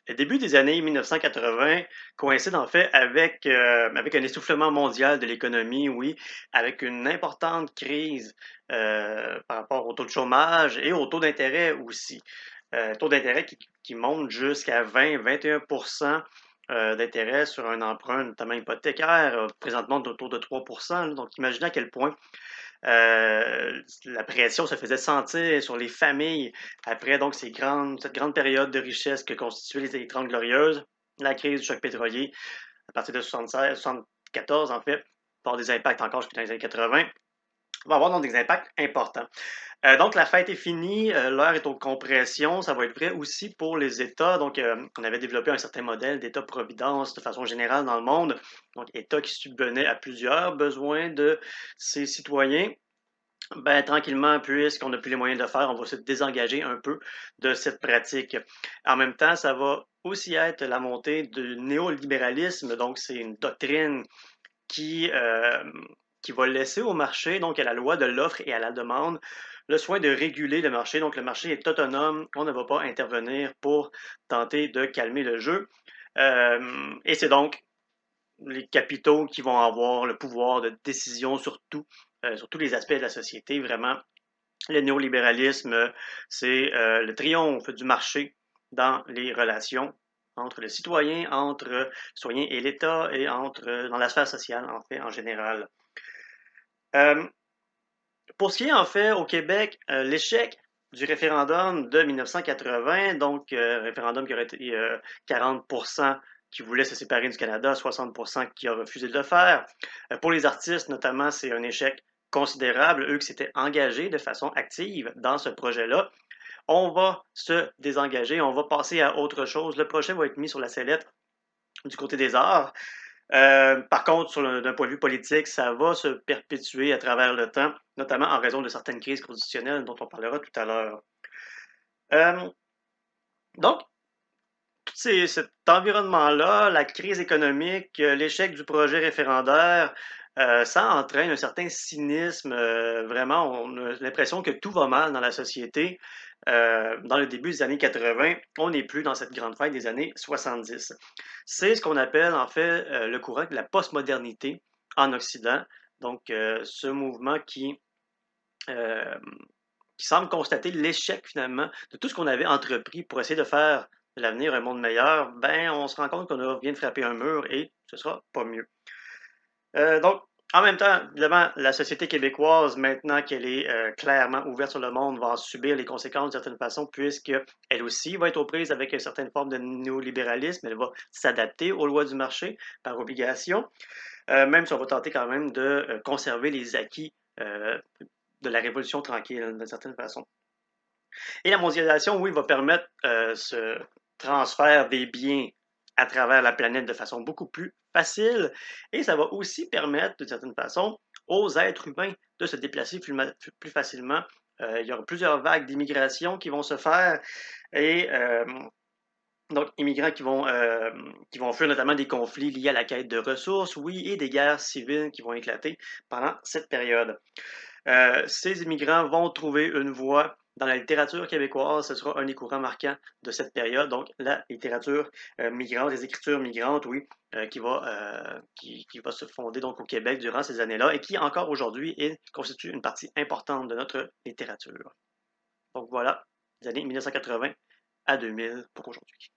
Le début des années 1980 coïncide en fait avec un essoufflement mondial de l'économie, oui, avec une importante crise par rapport au taux de chômage et au taux d'intérêt aussi. Taux d'intérêt qui monte jusqu'à 20-21% d'intérêt sur un emprunt, notamment hypothécaire, présentement autour de 3%. Donc, imaginez à quel point la pression se faisait sentir sur les familles après donc cette grande période de richesse que constituaient les 30 Glorieuses, la crise du choc pétrolier à partir de 76, 74 en fait, par des impacts encore jusqu'aux années 80, va avoir donc des impacts importants. Donc la fête est finie, l'heure est aux compressions, ça va être vrai aussi pour les États. Donc on avait développé un certain modèle d'État-providence de façon générale dans le monde, donc État qui subvenait à plusieurs besoins de ses citoyens. Ben, tranquillement, puisqu'on n'a plus les moyens de le faire, on va se désengager un peu de cette pratique. En même temps, ça va aussi être la montée du néolibéralisme, donc c'est une doctrine qui, euh, qui va laisser au marché, donc à la loi de l'offre et à la demande, le soin de réguler le marché. Donc le marché est autonome, on ne va pas intervenir pour tenter de calmer le jeu. Et c'est donc les capitaux qui vont avoir le pouvoir de décision sur tous les aspects de la société. Vraiment, le néolibéralisme, c'est le triomphe du marché dans les relations entre le citoyen, entre le citoyen et l'État et dans la sphère sociale, en fait, en général. Euh, pour ce qui est, en fait, au Québec, l'échec du référendum de 1980, donc référendum qui aurait été 40% qui voulait se séparer du Canada, 60% qui a refusé de le faire. Pour les artistes, notamment, c'est un échec considérable, eux qui s'étaient engagés de façon active dans ce projet-là. On va se désengager, on va passer à autre chose. Le projet va être mis sur la sellette du côté des arts. Par contre, d'un point de vue politique, ça va se perpétuer à travers le temps, notamment en raison de certaines crises constitutionnelles dont on parlera tout à l'heure. Euh, donc, cet environnement-là, la crise économique, l'échec du projet référendaire, ça entraîne un certain cynisme. Vraiment, on a l'impression que tout va mal dans la société. Dans le début des années 80, on n'est plus dans cette grande fête des années 70. C'est ce qu'on appelle en fait le courant de la postmodernité en Occident. Donc, ce mouvement euh, qui semble constater l'échec finalement de tout ce qu'on avait entrepris pour essayer de faire de l'avenir un monde meilleur, ben on se rend compte qu'on vient de frapper un mur et ce sera pas mieux. Donc, en même temps, évidemment, la société québécoise, maintenant qu'elle est clairement ouverte sur le monde, va en subir les conséquences d'une certaine façon, puisqu'elle aussi va être aux prises avec une certaine forme de néolibéralisme. Elle va s'adapter aux lois du marché par obligation, même si on va tenter quand même de conserver les acquis de la révolution tranquille, d'une certaine façon. Et la mondialisation, oui, va permettre ce transfert des biens à travers la planète de façon beaucoup plus facile. Et ça va aussi permettre, d'une certaine façon, aux êtres humains de se déplacer plus facilement. Il y aura plusieurs vagues d'immigration qui vont se faire et donc immigrants qui vont fuir notamment des conflits liés à la quête de ressources, oui, et des guerres civiles qui vont éclater pendant cette période. Ces immigrants vont trouver une voie dans la littérature québécoise. Ce sera un des courants marquants de cette période. Donc, la littérature migrante, les écritures migrantes, oui, qui va se fonder donc au Québec durant ces années-là et qui, encore aujourd'hui, constitue une partie importante de notre littérature. Donc, voilà, les années 1980 à 2000 pour aujourd'hui.